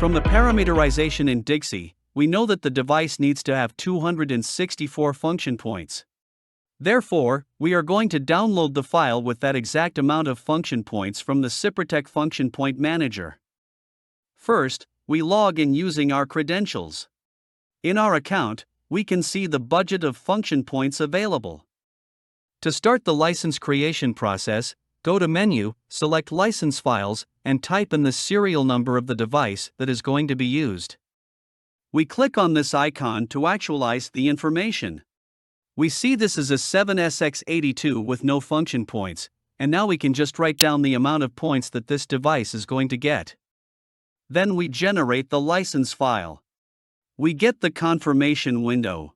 From the parameterization in Dixie, we know that the device needs to have 264 function points. Therefore, we are going to download the file with that exact amount of function points from the SIPROTEC Function Point Manager. First, we log in using our credentials. In our account, we can see the budget of function points available. To start the license creation process, go to Menu, select License Files, and type in the serial number of the device that is going to be used. We click on this icon to actualize the information. We see this is a 7SX82 with no function points, and now we can just write down the amount of points that this device is going to get. Then we generate the license file. We get the confirmation window.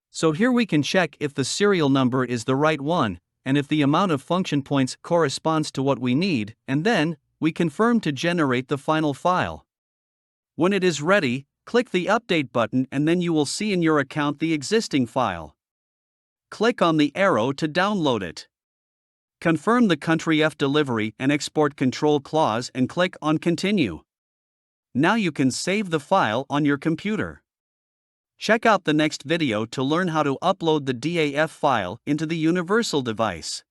So here we can check if the serial number is the right one, and if the amount of function points corresponds to what we need, and then we confirm to generate the final file. When it is ready, click the Update button and then you will see in your account the existing file. Click on the arrow to download it. Confirm the Country F delivery and export control clause and click on Continue. Now you can save the file on your computer. Check out the next video to learn how to upload the DAF file into the universal device.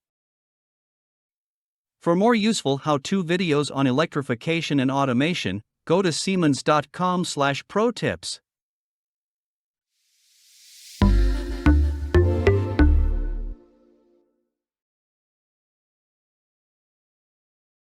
For more useful how-to videos on electrification and automation, go to siemens.com/protips.